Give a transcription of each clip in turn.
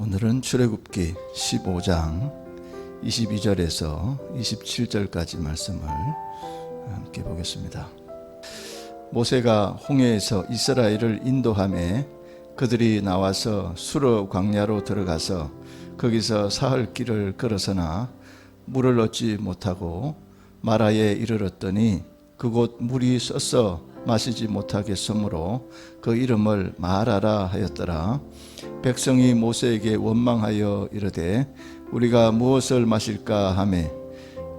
오늘은 출애굽기 15장 22절에서 27절까지 말씀을 함께 보겠습니다. 모세가 홍해에서 이스라엘을 인도하매 그들이 나와서 수르 광야로 들어가서 거기서 사흘 길을 걸어서나 물을 얻지 못하고 마라에 이르렀더니 그곳 물이 썩어 마시지 못하겠으므로 그 이름을 마라라 하였더라. 백성이 모세에게 원망하여 이르되 우리가 무엇을 마실까 하매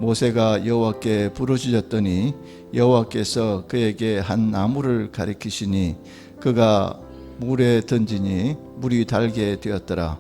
모세가 여호와께 부르짖었더니 여호와께서 그에게 한 나무를 가리키시니 그가 물에 던지니 물이 달게 되었더라.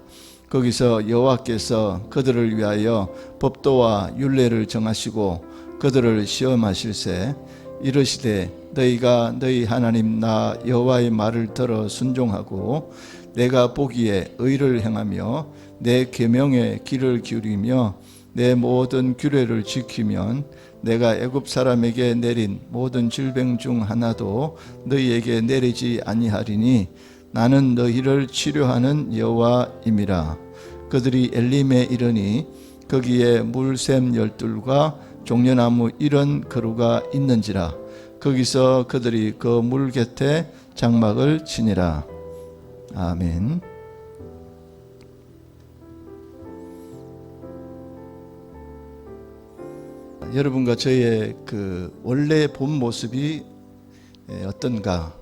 거기서 여호와께서 그들을 위하여 법도와 율례를 정하시고 그들을 시험하실세 이르시되 너희가 너희 하나님 나 여호와의 말을 들어 순종하고 내가 보기에 의를 행하며 내 계명에 귀를 기울이며 내 모든 규례를 지키면 내가 애굽 사람에게 내린 모든 질병 중 하나도 너희에게 내리지 아니하리니 나는 너희를 치료하는 여호와임이라. 그들이 엘림에 이르니 거기에 물샘 12과 종려나무 70그루가 있는지라. 거기서 그들이 그 물 곁에 장막을 치니라. 아멘. 여러분과 저의 그 원래 본 모습이 어떤가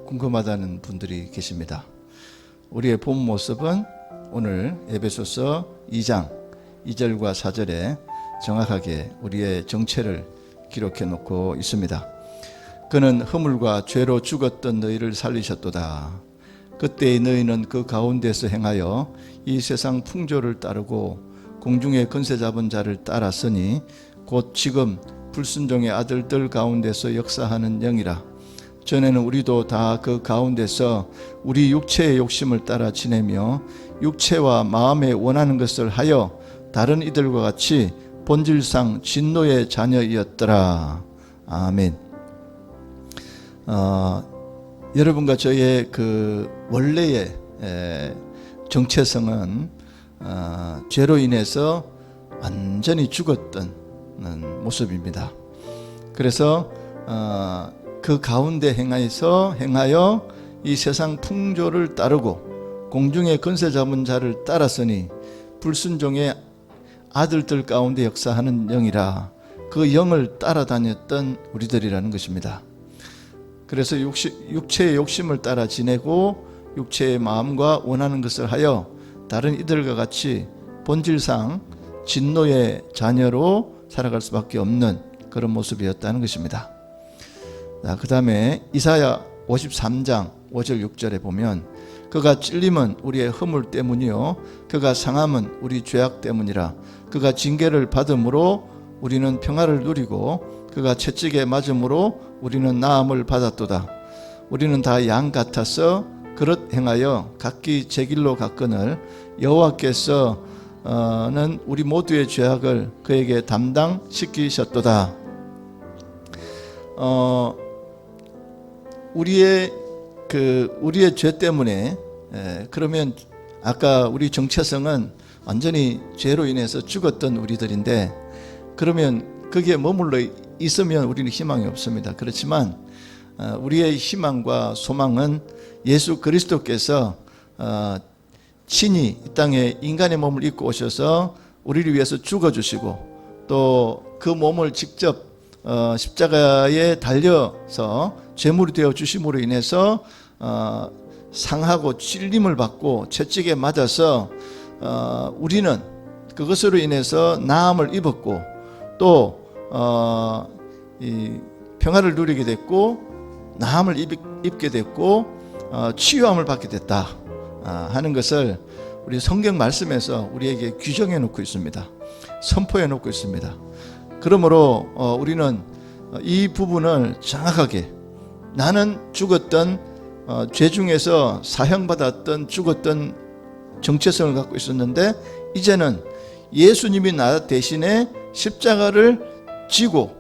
궁금하다는 분들이 계십니다. 우리의 본 모습은 오늘 에베소서 2장 2절과 4절에 정확하게 우리의 정체를 기록해 놓고 있습니다. 그는 허물과 죄로 죽었던 너희를 살리셨도다. 그때의 너희는 그 가운데서 행하여 이 세상 풍조를 따르고 공중의 권세 잡은 자를 따랐으니 곧 지금 불순종의 아들들 가운데서 역사하는 영이라. 전에는 우리도 다 그 가운데서 우리 육체의 욕심을 따라 지내며 육체와 마음에 원하는 것을 하여 다른 이들과 같이 본질상 진노의 자녀이었더라. 아멘. 여러분과 저의 그 원래의 정체성은 죄로 인해서 완전히 죽었던 모습입니다. 그래서 그 가운데 행하여 이 세상 풍조를 따르고 공중의 권세 잡은 자를 따랐으니 불순종의 아들들 가운데 역사하는 영이라. 그 영을 따라다녔던 우리들이라는 것입니다. 그래서 육체의 욕심을 따라 지내고 육체의 마음과 원하는 것을 하여 다른 이들과 같이 본질상 진노의 자녀로 살아갈 수밖에 없는 그런 모습이었다는 것입니다. 그 다음에 이사야 53장 5절 6절에 보면 그가 찔림은 우리의 허물 때문이요 그가 상함은 우리 죄악 때문이라. 그가 징계를 받음으로 우리는 평화를 누리고 그가 채찍에 맞음으로 우리는 나음을 받았도다. 우리는 다 양 같아서 그릇 행하여 각기 제 길로 갔거늘 여호와께서는 우리 모두의 죄악을 그에게 담당시키셨도다. 우리의 죄 때문에 그러면 아까 우리 정체성은 완전히 죄로 인해서 죽었던 우리들인데 그러면 거기에 머물러 있으면 우리는 희망이 없습니다. 그렇지만 우리의 희망과 소망은 예수 그리스도께서 친히 이 땅에 인간의 몸을 입고 오셔서 우리를 위해서 죽어주시고 또 그 몸을 직접 십자가에 달려서 제물이 되어 주심으로 인해서 상하고 찔림을 받고 채찍에 맞아서 우리는 그것으로 인해서 나음을 입었고 또 이 평화를 누리게 됐고 나음을 입게 됐고 치유함을 받게 됐다 하는 것을 우리 성경 말씀에서 우리에게 규정해 놓고 있습니다. 선포해 놓고 있습니다. 그러므로 우리는 이 부분을 정확하게 나는 죽었던 죄 중에서 사형받았던 죽었던 정체성을 갖고 있었는데 이제는 예수님이 나 대신에 십자가를 지고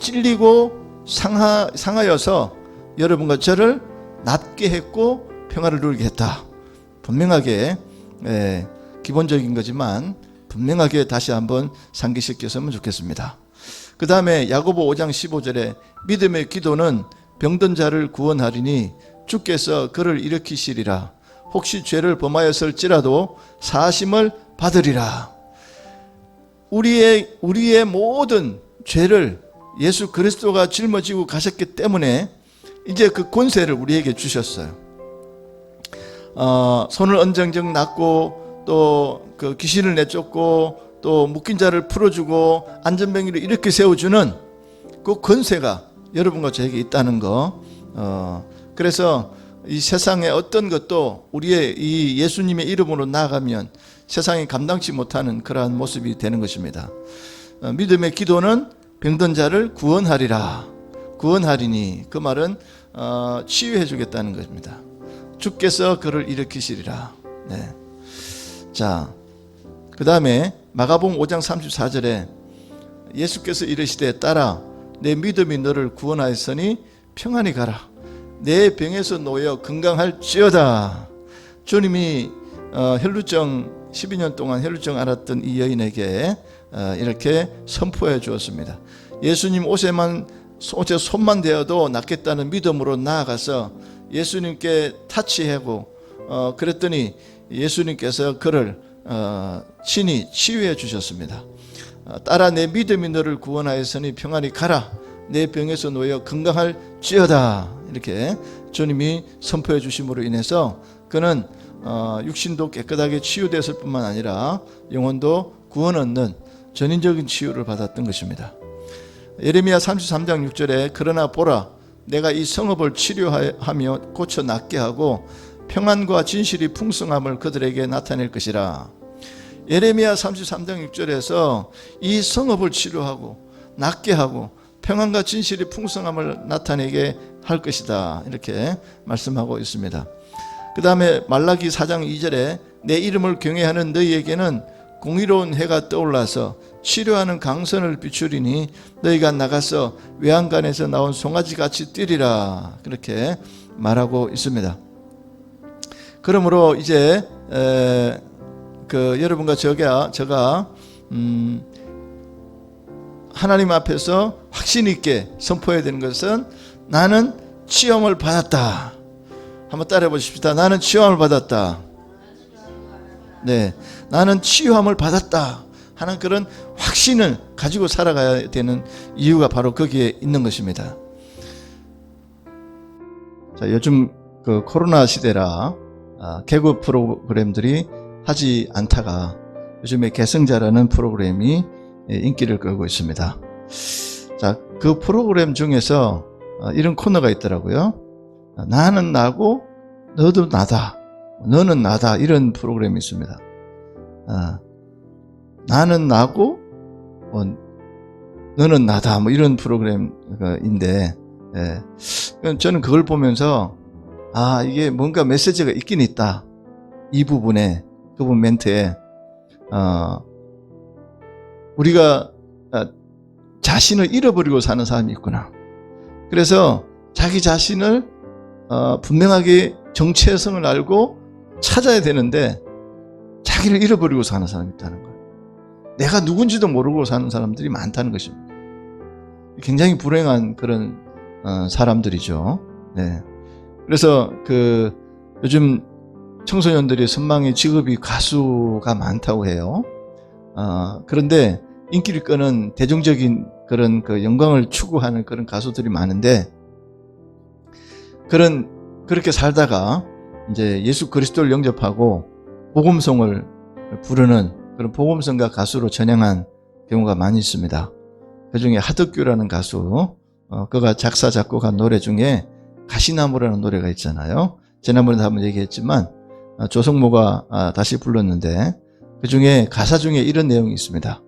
찔리고 상하여서 여러분과 저를 낫게 했고 평화를 누리게 했다. 분명하게 기본적인 거지만 분명하게 다시 한번 상기시켰으면 좋겠습니다. 그 다음에 야고보 5장 15절에 믿음의 기도는 병든 자를 구원하리니 주께서 그를 일으키시리라. 혹시 죄를 범하였을지라도 사하심을 받으리라. 우리의 모든 죄를 예수 그리스도가 짊어지고 가셨기 때문에 이제 그 권세를 우리에게 주셨어요. 손을 언정정 놨고 또 그 귀신을 내쫓고 또 묶인 자를 풀어주고 안전병기를 이렇게 세워주는 그 권세가 여러분과 저에게 있다는 거. 그래서 이 세상의 어떤 것도 우리의 이 예수님의 이름으로 나아가면 세상이 감당치 못하는 그러한 모습이 되는 것입니다. 믿음의 기도는 병든 자를 구원하리라. 구원하리니 그 말은 치유해 주겠다는 것입니다. 주께서 그를 일으키시리라. 네. 자, 그 다음에 마가복음 5장 34절에 예수께서 이르시되 딸아 내 믿음이 너를 구원하였으니 평안히 가라. 내 병에서 놓여 건강할지어다. 주님이 혈루증 12년 동안 혈루증 앓았던 이 여인에게 이렇게 선포해 주었습니다. 예수님 옷에 손만 대어도 낫겠다는 믿음으로 나아가서 예수님께 타치하고 그랬더니 예수님께서 그를 친히 치유해 주셨습니다. 딸아 내 믿음이 너를 구원하였으니 평안히 가라. 내 병에서 놓여 건강할지어다. 이렇게 주님이 선포해 주심으로 인해서 그는 육신도 깨끗하게 치유됐을 뿐만 아니라 영혼도 구원 얻는 전인적인 치유를 받았던 것입니다. 예레미야 33장 6절에 그러나 보라 내가 이 성읍을 치료하며 고쳐 낫게 하고 평안과 진실이 풍성함을 그들에게 나타낼 것이라. 예레미야 33장 6절에서 이 성읍을 치료하고 낫게 하고 평안과 진실이 풍성함을 나타내게 할 것이다. 이렇게 말씀하고 있습니다. 그 다음에 말라기 4장 2절에 내 이름을 경외하는 너희에게는 공의로운 해가 떠올라서 치료하는 강선을 비추리니 너희가 나가서 외양간에서 나온 송아지같이 뛰리라. 그렇게 말하고 있습니다. 그러므로 이제 여러분과 제가 하나님 앞에서 확신 있게 선포해야 되는 것은 나는 치유함을 받았다. 한번 따라해 보십시다. 나는 치유함을 받았다. 네, 나는 치유함을 받았다 하는 그런 확신을 가지고 살아가야 되는 이유가 바로 거기에 있는 것입니다. 자, 요즘 그 코로나 시대라 개그 프로그램들이 하지 않다가 요즘에 개성자라는 프로그램이 인기를 끌고 있습니다. 자, 그 프로그램 중에서 이런 코너가 있더라고요. 나는 나고 너도 나다. 너는 나다. 이런 프로그램이 있습니다. 나는 나고 너는 나다. 뭐 이런 프로그램인데 저는 그걸 보면서 이게 뭔가 메시지가 있긴 있다. 이 부분에 그 부분 멘트에 우리가 자신을 잃어버리고 사는 사람이 있구나. 그래서 자기 자신을 분명하게 정체성을 알고 찾아야 되는데 자기를 잃어버리고 사는 사람이 있다는 거예요. 내가 누군지도 모르고 사는 사람들이 많다는 것입니다. 굉장히 불행한 그런 사람들이죠. 네. 그래서 요즘 청소년들의 선망의 직업이 가수가 많다고 해요. 그런데 인기를 끄는 대중적인 그런 영광을 추구하는 그런 가수들이 많은데 그렇게 살다가 이제 예수 그리스도를 영접하고 복음송을 부르는 그런 복음성가 가수로 전향한 경우가 많이 있습니다. 그 중에 하덕규라는 가수, 그가 작사 작곡한 노래 중에 가시나무라는 노래가 있잖아요. 지난번에도 한번 얘기했지만 조성모가 다시 불렀는데 그 중에 가사 중에 이런 내용이 있습니다.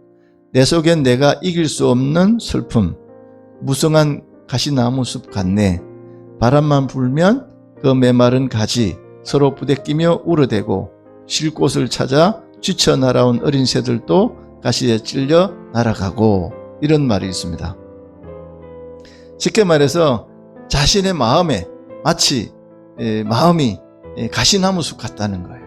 내 속엔 내가 이길 수 없는 슬픔, 무성한 가시나무 숲 같네. 바람만 불면 그 메마른 가지 서로 부대끼며 울어대고 쉴 곳을 찾아 지쳐 날아온 어린 새들도 가시에 찔려 날아가고, 이런 말이 있습니다. 쉽게 말해서 자신의 마음에 마치 마음이 가시나무 숲 같다는 거예요.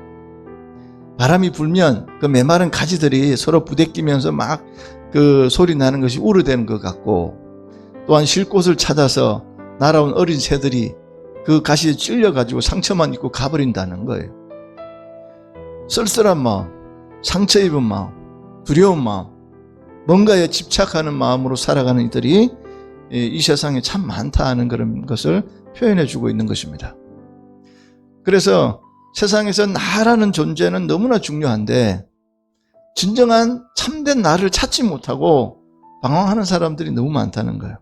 바람이 불면 그 메마른 가지들이 서로 부대끼면서 막 그 소리 나는 것이 우려되는 것 같고, 또한 쉴 곳을 찾아서 날아온 어린 새들이 그 가시에 찔려가지고 상처만 입고 가버린다는 거예요. 쓸쓸한 마음, 상처 입은 마음, 두려운 마음, 뭔가에 집착하는 마음으로 살아가는 이들이 이 세상에 참 많다 하는 그런 것을 표현해 주고 있는 것입니다. 그래서 세상에서 나라는 존재는 너무나 중요한데 진정한 참된 나를 찾지 못하고 방황하는 사람들이 너무 많다는 거예요.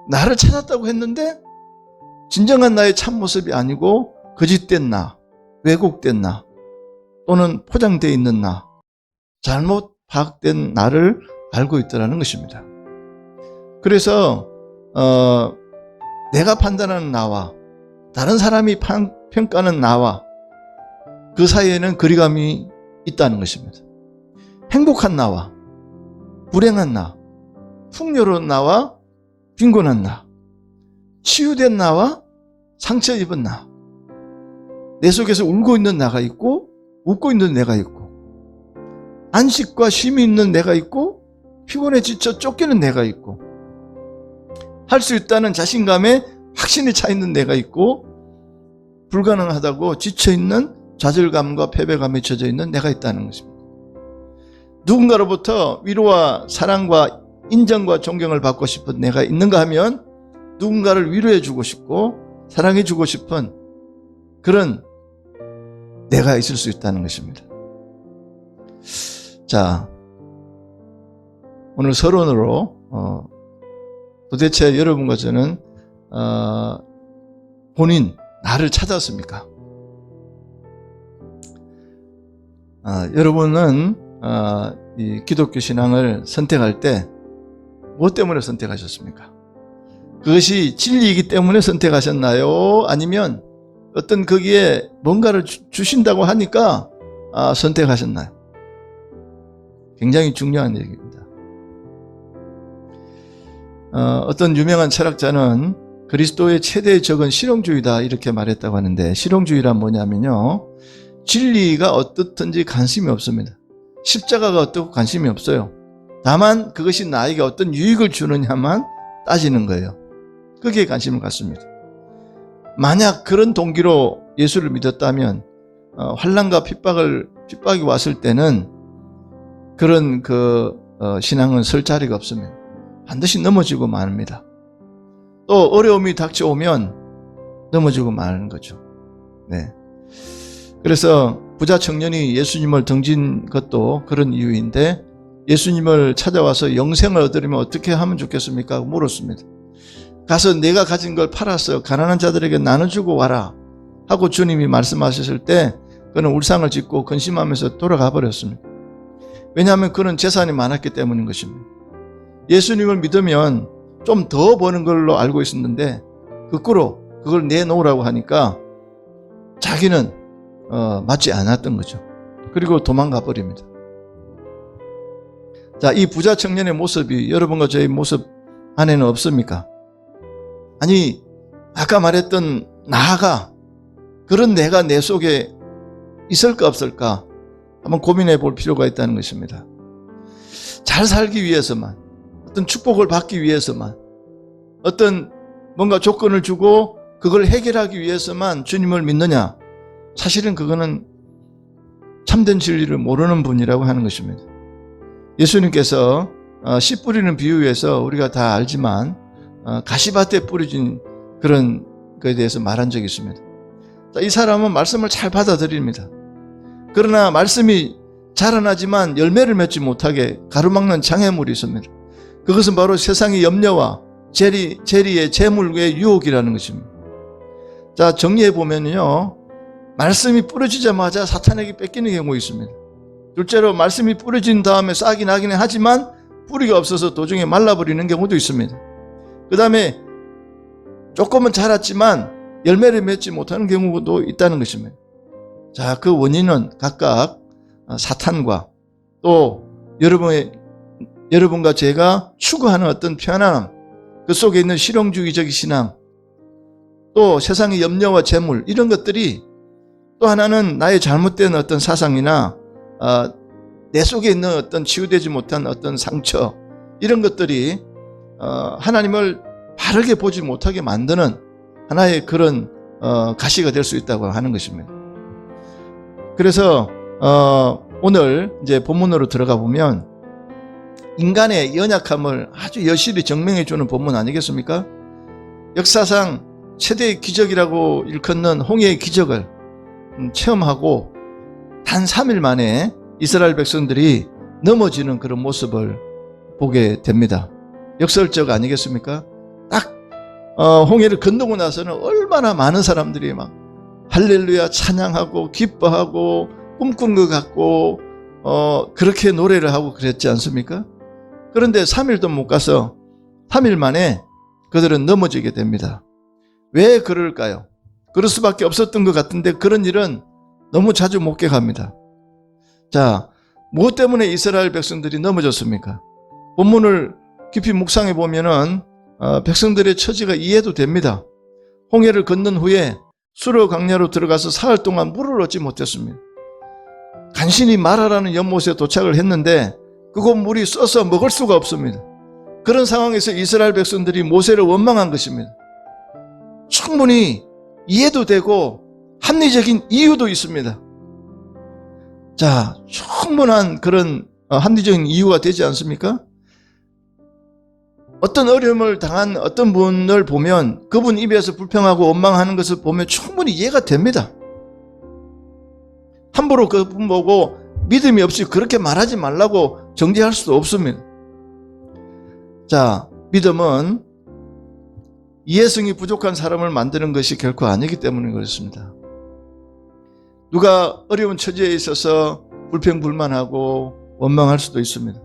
나를 찾았다고 했는데 진정한 나의 참모습이 아니고 거짓된 나, 왜곡된 나, 또는 포장되어 있는 나, 잘못 파악된 나를 알고 있더라는 것입니다. 그래서 내가 판단하는 나와 다른 사람이 평가하는 나와 그 사이에는 거리감이 있다는 것입니다. 행복한 나와 불행한 나, 풍요로운 나와 빈곤한 나, 치유된 나와 상처 입은 나, 내 속에서 울고 있는 나가 있고 웃고 있는 내가 있고, 안식과 쉼이 있는 내가 있고 피곤에 지쳐 쫓기는 내가 있고, 할 수 있다는 자신감에 확신이 차 있는 내가 있고, 불가능하다고 지쳐있는 좌절감과 패배감에 젖어 있는 내가 있다는 것입니다. 누군가로부터 위로와 사랑과 인정과 존경을 받고 싶은 내가 있는가 하면 누군가를 위로해 주고 싶고 사랑해 주고 싶은 그런 내가 있을 수 있다는 것입니다. 자, 오늘 서론으로 도대체 여러분과 저는 본인 나를 찾았습니까? 여러분은 이 기독교 신앙을 선택할 때 무엇 때문에 선택하셨습니까? 그것이 진리이기 때문에 선택하셨나요? 아니면 어떤 거기에 뭔가를 주신다고 하니까 선택하셨나요? 굉장히 중요한 얘기입니다. 어떤 유명한 철학자는 그리스도의 최대의 적은 실용주의다 이렇게 말했다고 하는데, 실용주의란 뭐냐면요, 진리가 어떻든지 관심이 없습니다. 십자가가 어떻고 관심이 없어요. 다만 그것이 나에게 어떤 유익을 주느냐만 따지는 거예요. 거기에 관심을 갖습니다. 만약 그런 동기로 예수를 믿었다면 환난과 핍박이 왔을 때는 그런 신앙은 설 자리가 없습니다. 반드시 넘어지고 마십니다. 또 어려움이 닥쳐오면 넘어지고 마는 거죠. 네. 그래서 부자 청년이 예수님을 등진 것도 그런 이유인데, 예수님을 찾아와서 영생을 얻으려면 어떻게 하면 좋겠습니까? 물었습니다. 가서 내가 가진 걸 팔아서 가난한 자들에게 나눠주고 와라 하고 주님이 말씀하셨을 때 그는 울상을 짓고 근심하면서 돌아가 버렸습니다. 왜냐하면 그는 재산이 많았기 때문인 것입니다. 예수님을 믿으면 좀 더 버는 걸로 알고 있었는데 거꾸로 그걸 내놓으라고 하니까 자기는 맞지 않았던 거죠. 그리고 도망가 버립니다. 자, 이 부자 청년의 모습이 여러분과 저의 모습 안에는 없습니까? 아니, 아까 말했던 나가, 그런 내가 내 속에 있을까 없을까 한번 고민해 볼 필요가 있다는 것입니다. 잘 살기 위해서만, 어떤 축복을 받기 위해서만, 어떤 뭔가 조건을 주고 그걸 해결하기 위해서만 주님을 믿느냐? 사실은 그거는 참된 진리를 모르는 분이라고 하는 것입니다. 예수님께서 씨 뿌리는 비유에서 우리가 다 알지만 가시밭에 뿌려진 그런 것에 대해서 말한 적이 있습니다. 이 사람은 말씀을 잘 받아들입니다. 그러나 말씀이 자라나지만 열매를 맺지 못하게 가로막는 장애물이 있습니다. 그것은 바로 세상의 염려와 재리의 재물의 유혹이라는 것입니다. 자, 정리해 보면요, 말씀이 뿌려지자마자 사탄에게 뺏기는 경우가 있습니다. 둘째로 말씀이 뿌려진 다음에 싹이 나기는 하지만 뿌리가 없어서 도중에 말라버리는 경우도 있습니다. 그 다음에 조금은 자랐지만 열매를 맺지 못하는 경우도 있다는 것입니다. 자, 그 원인은 각각 사탄과 또 여러분과 제가 추구하는 어떤 편안함, 그 속에 있는 실용주의적 신앙, 또 세상의 염려와 재물, 이런 것들이 또 하나는 나의 잘못된 어떤 사상이나 내 속에 있는 어떤 치유되지 못한 어떤 상처, 이런 것들이 하나님을 바르게 보지 못하게 만드는 하나의 그런 가시가 될 수 있다고 하는 것입니다. 그래서 오늘 이제 본문으로 들어가 보면 인간의 연약함을 아주 여실히 증명해 주는 본문 아니겠습니까? 역사상 최대의 기적이라고 일컫는 홍해의 기적을 체험하고 단 3일 만에 이스라엘 백성들이 넘어지는 그런 모습을 보게 됩니다. 역설적 아니겠습니까? 딱 홍해를 건너고 나서는 얼마나 많은 사람들이 막 할렐루야 찬양하고 기뻐하고 꿈꾼 것 같고 그렇게 노래를 하고 그랬지 않습니까? 그런데 3일도 못 가서 3일 만에 그들은 넘어지게 됩니다. 왜 그럴까요? 그럴 수밖에 없었던 것 같은데 그런 일은 너무 자주 목격합니다. 자, 무엇 때문에 이스라엘 백성들이 넘어졌습니까? 본문을 깊이 묵상해 보면은 백성들의 처지가 이해도 됩니다. 홍해를 건넌 후에 수르 광야로 들어가서 사흘 동안 물을 얻지 못했습니다. 간신히 마라라는 연못에 도착을 했는데 그곳 물이 써서 먹을 수가 없습니다. 그런 상황에서 이스라엘 백성들이 모세를 원망한 것입니다. 충분히 이해도 되고 합리적인 이유도 있습니다. 자, 충분한 그런 합리적인 이유가 되지 않습니까? 어떤 어려움을 당한 어떤 분을 보면 그분 입에서 불평하고 원망하는 것을 보면 충분히 이해가 됩니다. 함부로 그분 보고 믿음이 없이 그렇게 말하지 말라고 정죄할 수도 없습니다. 자, 믿음은 이해성이 부족한 사람을 만드는 것이 결코 아니기 때문에 그렇습니다. 누가 어려운 처지에 있어서 불평불만하고 원망할 수도 있습니다.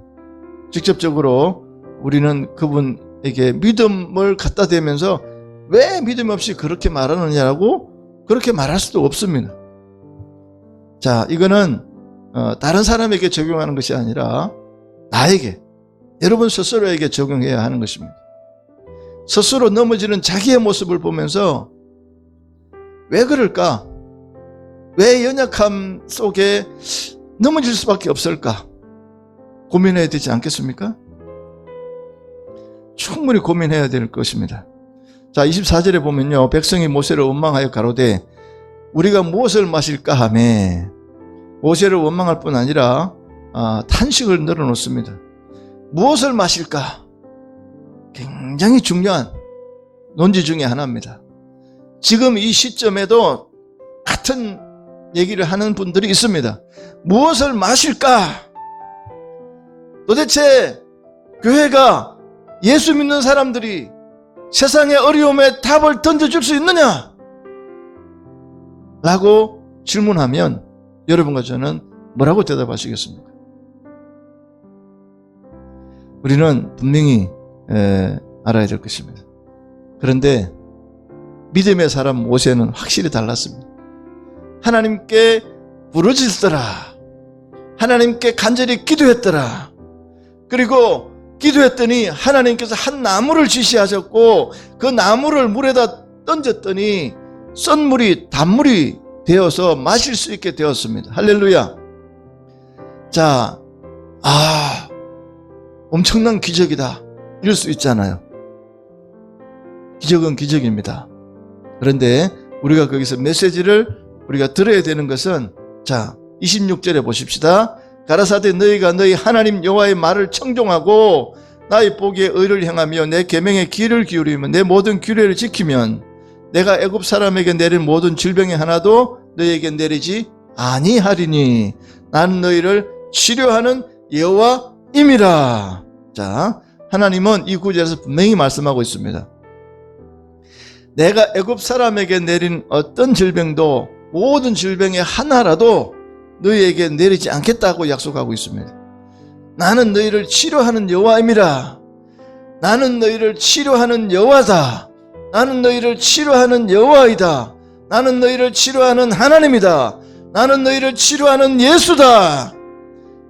직접적으로 우리는 그분에게 믿음을 갖다 대면서 왜 믿음 없이 그렇게 말하느냐라고 그렇게 말할 수도 없습니다. 자, 이거는 다른 사람에게 적용하는 것이 아니라 나에게, 여러분 스스로에게 적용해야 하는 것입니다. 스스로 넘어지는 자기의 모습을 보면서 왜 그럴까? 왜 연약함 속에 넘어질 수밖에 없을까? 고민해야 되지 않겠습니까? 충분히 고민해야 될 것입니다. 자, 24절에 보면요, 백성이 모세를 원망하여 가로되 우리가 무엇을 마실까 하며 모세를 원망할 뿐 아니라 탄식을 늘어놓습니다. 무엇을 마실까? 굉장히 중요한 논지 중에 하나입니다. 지금 이 시점에도 같은 얘기를 하는 분들이 있습니다. 무엇을 마실까? 도대체 교회가 예수 믿는 사람들이 세상의 어려움에 답을 던져줄 수 있느냐? 라고 질문하면 여러분과 저는 뭐라고 대답하시겠습니까? 우리는 분명히 알아야 될 것입니다. 그런데 믿음의 사람 모세는 확실히 달랐습니다. 하나님께 부르짖더라. 하나님께 간절히 기도했더라. 그리고 기도했더니 하나님께서 한 나무를 지시하셨고 그 나무를 물에다 던졌더니 썬물이 단물이 되어서 마실 수 있게 되었습니다. 할렐루야. 자, 엄청난 기적이다 이럴 수 있잖아요. 기적은 기적입니다. 그런데 우리가 거기서 메시지를 우리가 들어야 되는 것은, 자, 26절에 보십시다. 가라사대 너희가 너희 하나님 여호와의 말을 청종하고 나의 보기에 의를 행하며 내 계명에 귀를 기울이며 내 모든 규례를 지키면 내가 애굽 사람에게 내린 모든 질병의 하나도 너희에게 내리지 아니하리니 나는 너희를 치료하는 여호와임이라. 자, 하나님은 이 구절에서 분명히 말씀하고 있습니다. 내가 애굽 사람에게 내린 어떤 질병도 모든 질병의 하나라도 너희에게 내리지 않겠다고 약속하고 있습니다. 나는 너희를 치료하는 여호와임이라. 나는 너희를 치료하는 여호와다. 나는 너희를 치료하는 여호와이다. 나는 너희를 치료하는 하나님이다. 나는 너희를 치료하는 예수다.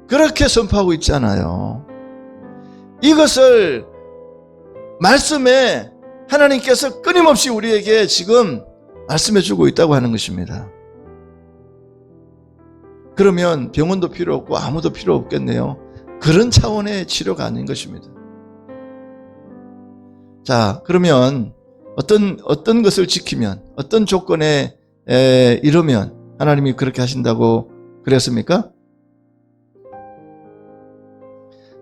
그렇게 선포하고 있잖아요. 이것을 말씀에 하나님께서 끊임없이 우리에게 지금 말씀해 주고 있다고 하는 것입니다. 그러면 병원도 필요 없고 아무도 필요 없겠네요. 그런 차원의 치료가 아닌 것입니다. 자, 그러면 어떤 것을 지키면, 어떤 조건에 이르면 하나님이 그렇게 하신다고 그랬습니까?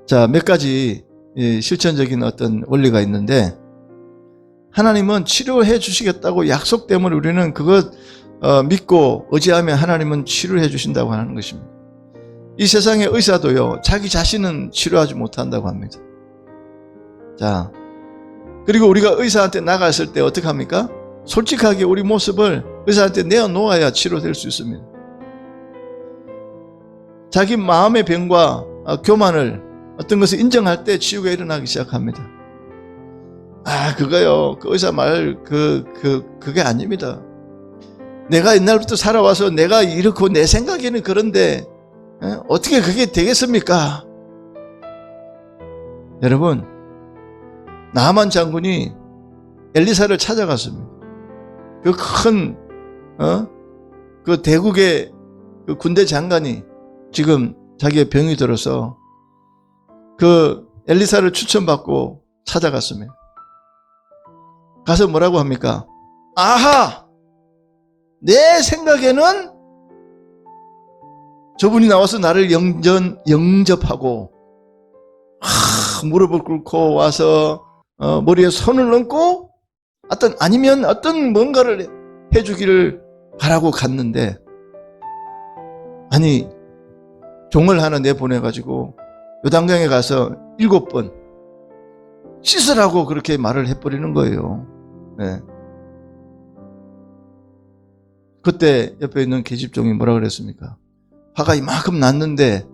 자, 몇 가지 실천적인 어떤 원리가 있는데, 하나님은 치료해 주시겠다고 약속 때문에 우리는 그것 믿고 의지하면 하나님은 치료해 주신다고 하는 것입니다. 이 세상의 의사도요, 자기 자신은 치료하지 못한다고 합니다. 자, 그리고 우리가 의사한테 나갔을 때 어떻게 합니까? 솔직하게 우리 모습을 의사한테 내어놓아야 치료될 수 있습니다. 자기 마음의 병과 교만을 어떤 것을 인정할 때 치유가 일어나기 시작합니다. 그거요, 그 의사 말 그게 아닙니다. 내가 옛날부터 살아와서 내가 이렇고 내 생각에는 그런데 어떻게 그게 되겠습니까? 여러분, 나만 장군이 엘리사를 찾아갔습니다. 그 큰 그 대국의 그 군대 장관이 지금 자기의 병이 들어서 그 엘리사를 추천받고 찾아갔습니다. 가서 뭐라고 합니까? 아하! 내 생각에는 저분이 나와서 나를 영접하고 무릎을 꿇고 와서 머리에 손을 얹고 아니면 어떤 뭔가를 해주기를 바라고 갔는데, 아니 종을 하나 내보내가지고 요단강에 가서 7번 씻으라고 그렇게 말을 해버리는 거예요. 네. 그때 옆에 있는 계집종이 뭐라 그랬습니까? 화가 이만큼 났는데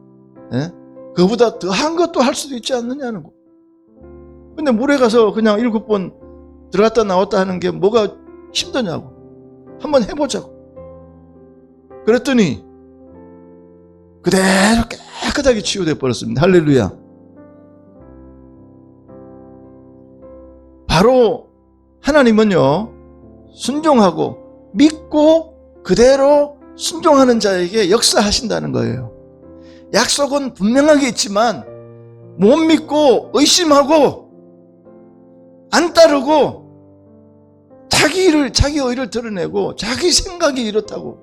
그거보다 더한 것도 할 수도 있지 않느냐는 거. 근데 물에 가서 그냥 7번 들어갔다 나왔다 하는 게 뭐가 힘드냐고. 한번 해보자고. 그랬더니 그대로 깨끗하게 치유돼 버렸습니다. 할렐루야. 바로 하나님은요, 순종하고 믿고 그대로 순종하는 자에게 역사하신다는 거예요. 약속은 분명하게 있지만 못 믿고 의심하고 안 따르고 자기 의를 드러내고 자기 생각이 이렇다고,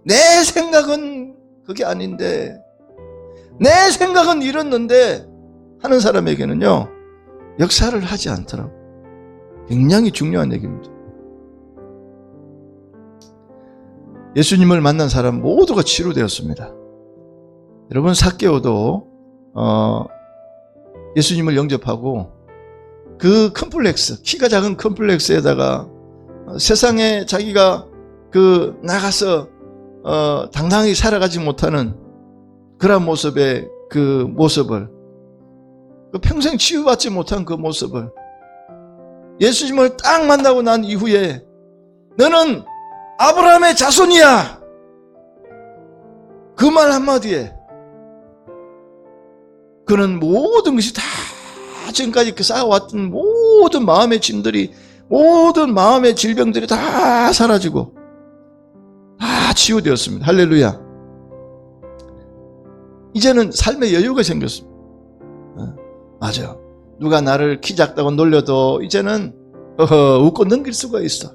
내 생각은 그게 아닌데, 내 생각은 이렇는데 하는 사람에게는요, 역사를 하지 않더라고. 굉장히 중요한 얘기입니다. 예수님을 만난 사람 모두가 치료되었습니다. 여러분, 삭개오도 예수님을 영접하고 그 컴플렉스, 키가 작은 컴플렉스에다가 세상에 자기가 나가서 당당히 살아가지 못하는 그런 모습의 그 모습을, 평생 치유받지 못한 그 모습을 예수님을 딱 만나고 난 이후에 너는 아브라함의 자손이야, 그 말 한마디에 그는 모든 것이 다 지금까지 쌓아왔던 모든 마음의 짐들이, 모든 마음의 질병들이 다 사라지고 다 치유되었습니다. 할렐루야. 이제는 삶의 여유가 생겼습니다. 맞아요. 누가 나를 키 작다고 놀려도 이제는 웃고 넘길 수가 있어.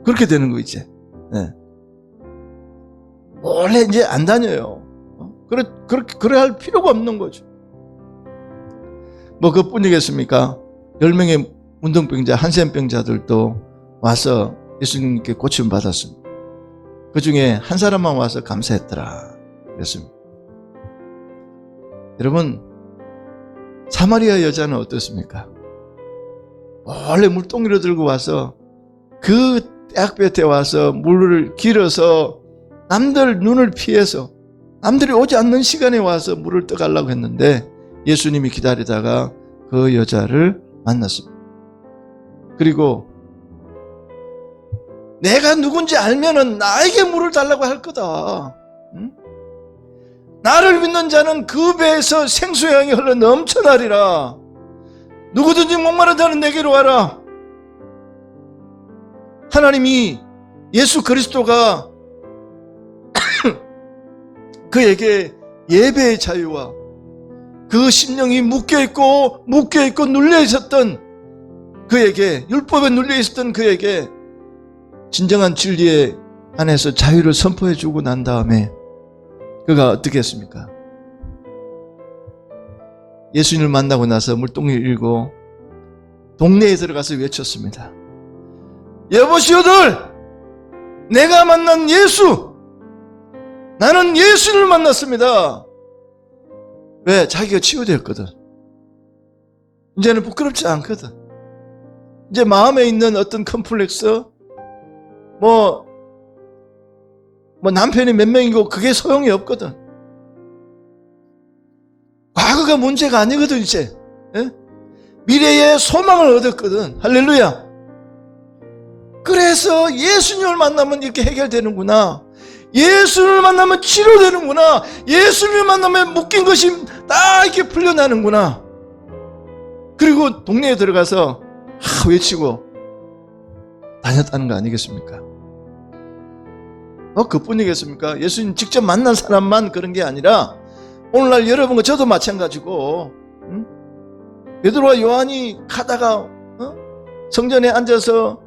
그렇게 되는 거 이제. 네. 원래 이제 안 다녀요. 그래 할 필요가 없는 거죠. 뭐 그뿐이겠습니까? 10명의 문둥병자, 한센병자들도 와서 예수님께 고침 받았습니다. 그 중에 한 사람만 와서 감사했더라 그랬습니다. 여러분, 사마리아 여자는 어떻습니까? 원래 물동이를 들고 와서 그 떼약볕에 와서 물을 길어서 남들 눈을 피해서 남들이 오지 않는 시간에 와서 물을 떠가려고 했는데 예수님이 기다리다가 그 여자를 만났습니다. 그리고 내가 누군지 알면은 나에게 물을 달라고 할 거다. 응? 나를 믿는 자는 그 배에서 생수의 양이 흘러 넘쳐나리라. 누구든지 목마른 자는 내게로 와라. 하나님이, 예수 그리스도가 그에게 예배의 자유와 그 심령이 묶여있고 눌려있었던 그에게, 율법에 눌려있었던 그에게 진정한 진리의 안에서 자유를 선포해주고 난 다음에 그가 어떻게 했습니까? 예수님을 만나고 나서 물동이를 일고 동네에 들어가서 외쳤습니다. 여보시오들, 내가 만난 예수, 나는 예수님을 만났습니다. 왜? 자기가 치유되었거든. 이제는 부끄럽지 않거든. 이제 마음에 있는 어떤 컴플렉스, 뭐 남편이 몇 명이고 그게 소용이 없거든. 과거가 문제가 아니거든. 이제 미래의 소망을 얻었거든. 할렐루야. 그래서 예수님을 만나면 이렇게 해결되는구나, 예수님을 만나면 치료되는구나, 예수님을 만나면 묶인 것이 다 이렇게 풀려나는구나. 그리고 동네에 들어가서 외치고 다녔다는 거 아니겠습니까? 그뿐이겠습니까? 예수님 직접 만난 사람만 그런 게 아니라 오늘날 여러분과 저도 마찬가지고, 베드로와 요한이 가다가 성전에 앉아서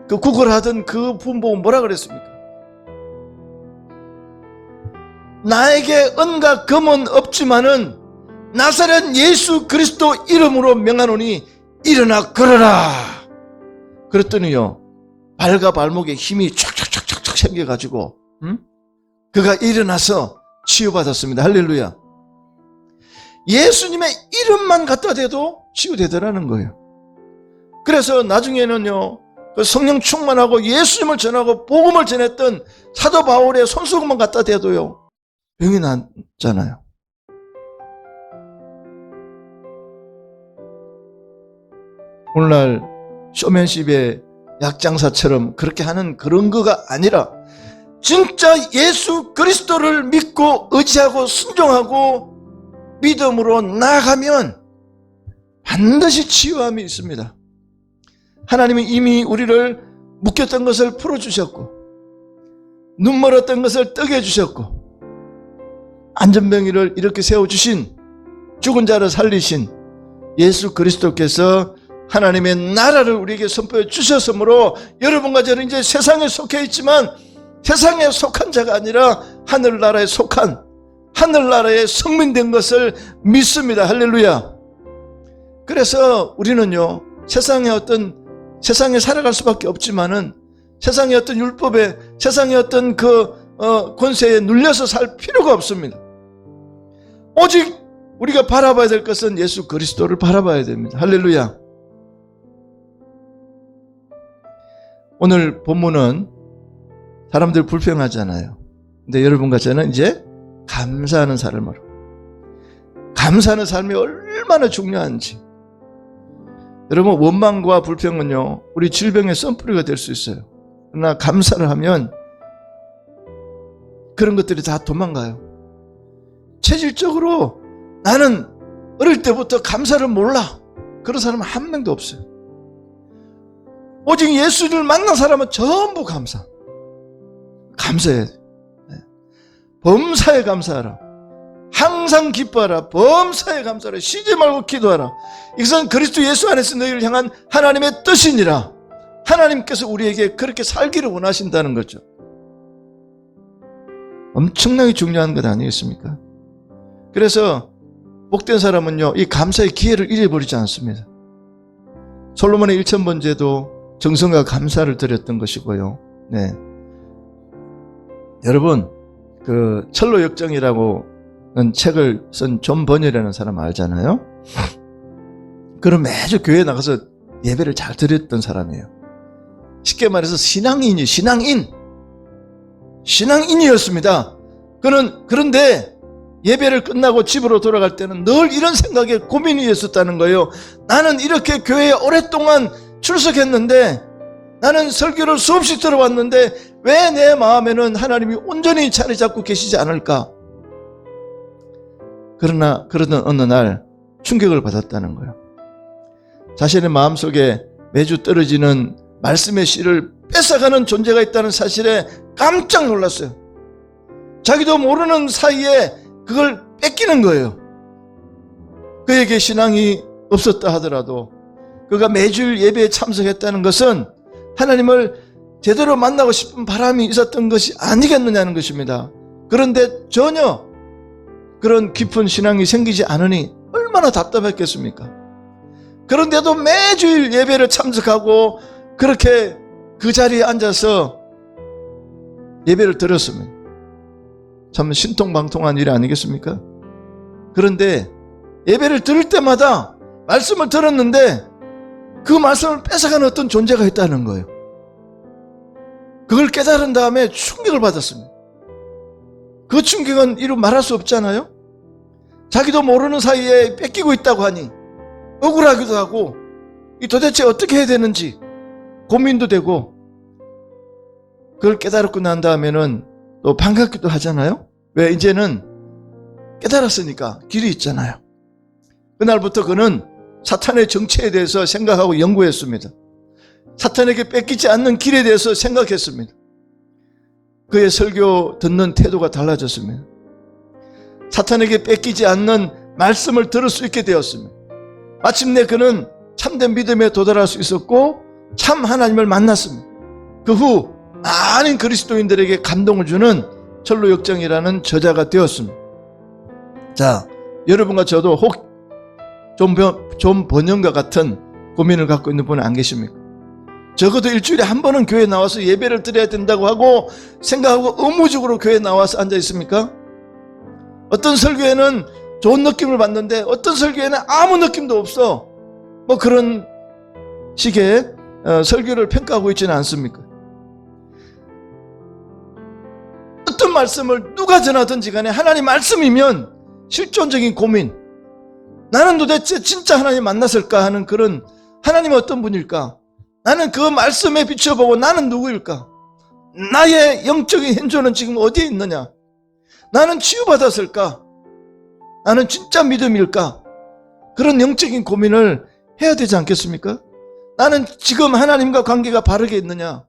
그 구걸하던 그 부모 뭐라 그랬습니까? 나에게 은과 금은 없지만은 나사렛 예수 그리스도 이름으로 명하노니 일어나 걸어라. 그랬더니요, 발과 발목에 힘이 촥촥촥촥 생겨가지고 그가 일어나서 치유받았습니다. 할렐루야. 예수님의 이름만 갖다 대도 치유되더라는 거예요. 그래서 나중에는요, 그 성령 충만하고 예수님을 전하고 복음을 전했던 사도 바울의 손수건만 갖다 대도요, 병이 났잖아요. 오늘날 쇼맨십의 약장사처럼 그렇게 하는 그런 거가 아니라 진짜 예수 그리스도를 믿고 의지하고 순종하고 믿음으로 나아가면 반드시 치유함이 있습니다. 하나님이 이미 우리를 묶였던 것을 풀어주셨고, 눈 멀었던 것을 뜨게 해주셨고, 안전병이를 이렇게 세워주신, 죽은 자를 살리신 예수 그리스도께서 하나님의 나라를 우리에게 선포해 주셨으므로 여러분과 저는 이제 세상에 속해 있지만 세상에 속한 자가 아니라 하늘나라에 속한, 하늘나라의 성민된 것을 믿습니다. 할렐루야. 그래서 우리는요, 세상에 살아갈 수밖에 없지만은 세상의 어떤 율법에, 세상의 어떤 권세에 눌려서 살 필요가 없습니다. 오직 우리가 바라봐야 될 것은 예수 그리스도를 바라봐야 됩니다. 할렐루야. 오늘 본문은 사람들 불평하잖아요. 근데 여러분과 저는 이제 감사하는 삶으로, 감사하는 삶이 얼마나 중요한지. 여러분, 원망과 불평은요, 우리 질병의 선풀이가 될 수 있어요. 그러나 감사를 하면 그런 것들이 다 도망가요. 체질적으로 나는 어릴 때부터 감사를 몰라, 그런 사람은 한 명도 없어요. 오직 예수를 만난 사람은 전부 감사해야 돼. 범사에 감사하라. 항상 기뻐하라. 범사에 감사하라. 쉬지 말고 기도하라. 이것은 그리스도 예수 안에서 너희를 향한 하나님의 뜻이니라. 하나님께서 우리에게 그렇게 살기를 원하신다는 거죠. 엄청나게 중요한 것 아니겠습니까? 그래서 복된 사람은요, 이 감사의 기회를 잃어버리지 않습니다. 솔로몬의 1000번제도 정성과 감사를 드렸던 것이고요. 네. 여러분, 그 철로 역정이라고 책을 쓴 존 버니라는 사람 알잖아요. 그럼 매주 교회에 나가서 예배를 잘 드렸던 사람이에요. 쉽게 말해서 신앙인이었습니다. 그런데 예배를 끝나고 집으로 돌아갈 때는 늘 이런 생각에 고민이 있었다는 거예요. 나는 이렇게 교회에 오랫동안 출석했는데, 나는 설교를 수없이 들어왔는데 왜 내 마음에는 하나님이 온전히 자리 잡고 계시지 않을까? 그러던 어느 날 충격을 받았다는 거예요. 자신의 마음속에 매주 떨어지는 말씀의 씨를 뺏어가는 존재가 있다는 사실에 깜짝 놀랐어요. 자기도 모르는 사이에 그걸 뺏기는 거예요. 그에게 신앙이 없었다 하더라도 그가 매주일 예배에 참석했다는 것은 하나님을 제대로 만나고 싶은 바람이 있었던 것이 아니겠느냐는 것입니다. 그런데 전혀 그런 깊은 신앙이 생기지 않으니 얼마나 답답했겠습니까? 그런데도 매주일 예배를 참석하고 그렇게 그 자리에 앉아서 예배를 드렸으면 참 신통방통한 일 아니겠습니까? 그런데 예배를 들을 때마다 말씀을 들었는데 그 말씀을 뺏어가는 어떤 존재가 있다는 거예요. 그걸 깨달은 다음에 충격을 받았습니다. 그 충격은 이루 말할 수 없잖아요. 자기도 모르는 사이에 뺏기고 있다고 하니 억울하기도 하고 이 도대체 어떻게 해야 되는지 고민도 되고, 그걸 깨달았고 난 다음에는 또 반갑기도 하잖아요. 왜? 이제는 깨달았으니까 길이 있잖아요. 그날부터 그는 사탄의 정체에 대해서 생각하고 연구했습니다. 사탄에게 뺏기지 않는 길에 대해서 생각했습니다. 그의 설교 듣는 태도가 달라졌습니다. 사탄에게 뺏기지 않는 말씀을 들을 수 있게 되었습니다. 마침내 그는 참된 믿음에 도달할 수 있었고 참 하나님을 만났습니다. 그 후 많은 그리스도인들에게 감동을 주는 철로역정이라는 저자가 되었습니다. 자, 여러분과 저도 혹 존 번영과 같은 고민을 갖고 있는 분은 안 계십니까? 적어도 일주일에 한 번은 교회에 나와서 예배를 드려야 된다고 하고 생각하고 의무적으로 교회에 나와서 앉아 있습니까? 어떤 설교에는 좋은 느낌을 받는데 어떤 설교에는 아무 느낌도 없어. 뭐 그런 식의 설교를 평가하고 있지는 않습니까? 어떤 말씀을 누가 전하든지 간에 하나님 말씀이면 실존적인 고민, 나는 도대체 진짜 하나님 만났을까 하는 그런, 하나님은 어떤 분일까? 나는 그 말씀에 비춰보고 나는 누구일까? 나의 영적인 현존은 지금 어디에 있느냐? 나는 치유받았을까? 나는 진짜 믿음일까? 그런 영적인 고민을 해야 되지 않겠습니까? 나는 지금 하나님과 관계가 바르게 있느냐?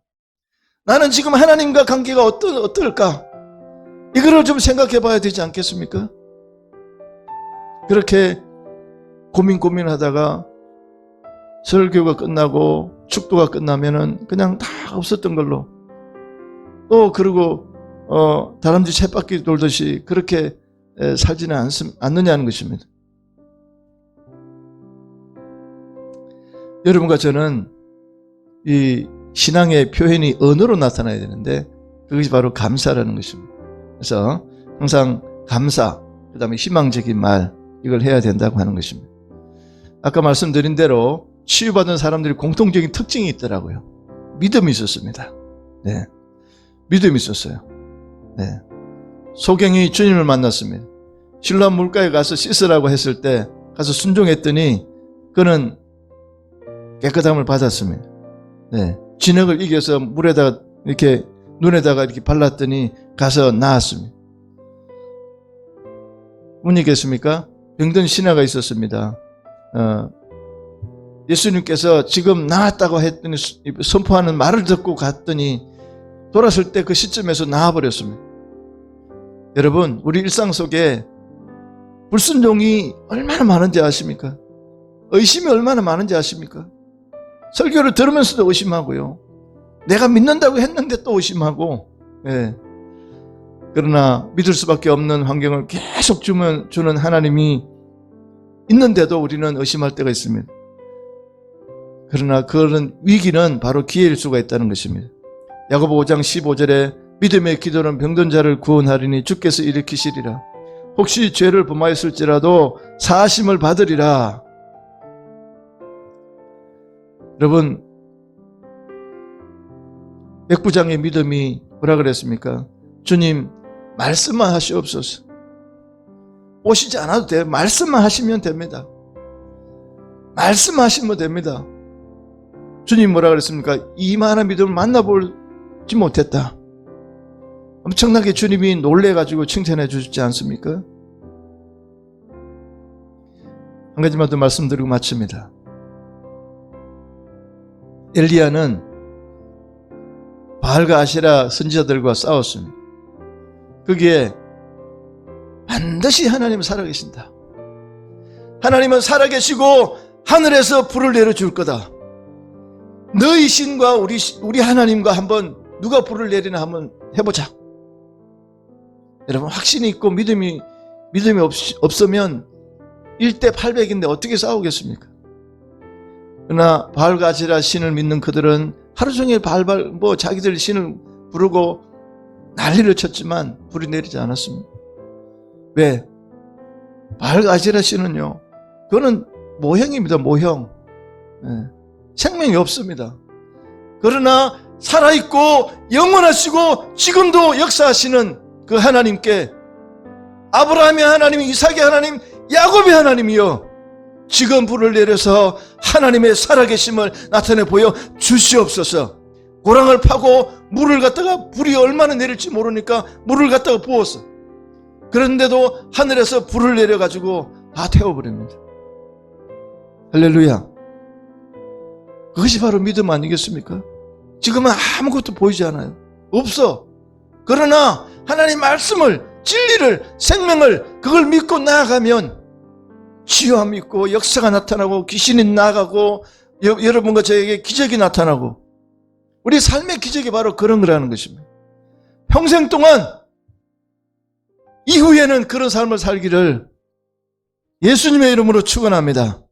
나는 지금 하나님과 관계가 어떨까? 이거를 좀 생각해 봐야 되지 않겠습니까? 그렇게 고민하다가 설교가 끝나고 축도가 끝나면은 그냥 다 없었던 걸로, 또 그리고 다람쥐 쳇바퀴 돌듯이 그렇게 살지는 않느냐는 것입니다. 여러분과 저는 이 신앙의 표현이 언어로 나타나야 되는데 그것이 바로 감사라는 것입니다. 그래서 항상 감사, 그 다음에 희망적인 말, 이걸 해야 된다고 하는 것입니다. 아까 말씀드린 대로 치유받은 사람들이 공통적인 특징이 있더라고요. 믿음이 있었습니다. 네, 믿음이 있었어요. 네. 소경이 주님을 만났습니다. 실로암 물가에 가서 씻으라고 했을 때 가서 순종했더니 그는 깨끗함을 받았습니다. 네. 진흙을 이겨서 물에다가 이렇게 눈에다가 이렇게 발랐더니 가서 나았습니다. 분이겠습니까? 병든 신하가 있었습니다. 예수님께서 지금 나았다고 했더니 선포하는 말을 듣고 갔더니 돌았을 때 그 시점에서 나아버렸습니다. 여러분, 우리 일상 속에 불순종이 얼마나 많은지 아십니까? 의심이 얼마나 많은지 아십니까? 설교를 들으면서도 의심하고요. 내가 믿는다고 했는데 또 의심하고, 예. 그러나 믿을 수밖에 없는 환경을 계속 주는 하나님이 있는데도 우리는 의심할 때가 있습니다. 그러나 그런 위기는 바로 기회일 수가 있다는 것입니다. 야고보 5장 15절에 믿음의 기도는 병든 자를 구원하리니 주께서 일으키시리라. 혹시 죄를 범하였을지라도 사하심을 받으리라. 여러분, 백부장의 믿음이 뭐라 그랬습니까? 주님, 말씀만 하시옵소서. 오시지 않아도 돼요. 말씀만 하시면 됩니다. 말씀하시면 됩니다. 주님 뭐라 그랬습니까? 이만한 믿음을 만나보지 못했다. 엄청나게 주님이 놀래가지고 칭찬해 주셨지 않습니까? 한 가지만 더 말씀드리고 마칩니다. 엘리야는 바알과 아세라 선지자들과 싸웠습니다. 거기에 반드시 하나님은 살아계신다. 하나님은 살아계시고 하늘에서 불을 내려줄 거다. 너희 신과 우리 하나님과 한번 누가 불을 내리나 한번 해보자. 여러분, 확신이 있고 믿음이 없으면 1대 800인데 어떻게 싸우겠습니까? 그러나 바알과 아세라 신을 믿는 그들은 하루 종일 자기들 신을 부르고 난리를 쳤지만 불이 내리지 않았습니다. 왜? 바알과 아세라 신은요, 그거는 모형입니다. 모형. 생명이 없습니다. 그러나 살아있고 영원하시고 지금도 역사하시는 그 하나님께, 아브라함의 하나님, 이삭의 하나님, 야곱의 하나님이여, 지금 불을 내려서 하나님의 살아계심을 나타내 보여 주시옵소서. 고랑을 파고 물을 갖다가, 불이 얼마나 내릴지 모르니까 물을 갖다가 부었어. 그런데도 하늘에서 불을 내려가지고 다 태워버립니다. 할렐루야. 그것이 바로 믿음 아니겠습니까? 지금은 아무것도 보이지 않아요. 없어. 그러나 하나님 말씀을, 진리를, 생명을, 그걸 믿고 나아가면 치유함이 있고 역사가 나타나고 귀신이 나가고 여러분과 저에게 기적이 나타나고, 우리 삶의 기적이 바로 그런 거라는 것입니다. 평생 동안 이후에는 그런 삶을 살기를 예수님의 이름으로 축원합니다.